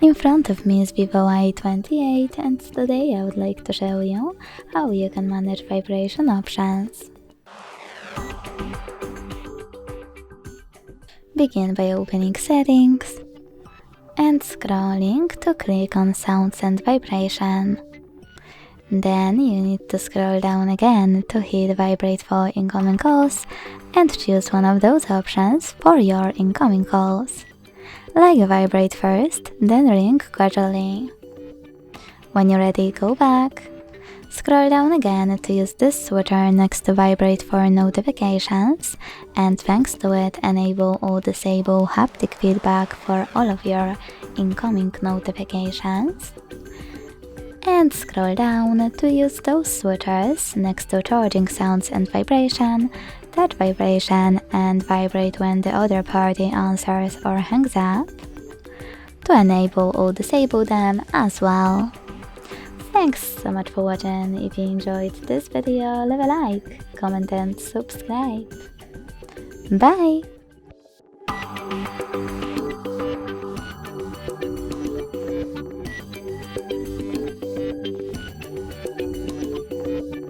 In front of me is VIVO Y284, and today I would like to show you how you can manage vibration options. Begin by opening Settings and scrolling to click on Sounds and Vibration. Then you need to scroll down again to hit Vibrate for incoming calls and choose one of those options for your incoming calls. Like vibrate first, then ring gradually. When you're ready, go back. Scroll down again to use this switcher next to vibrate for notifications, and thanks to it, enable or disable haptic feedback for all of your incoming notifications. And scroll down to use those switchers next to charging sounds and vibration, touch vibration, and vibrate when the other party answers or hangs up, to enable or disable them as well. Thanks so much for watching. If you enjoyed this video, leave a like, comment and subscribe. Bye!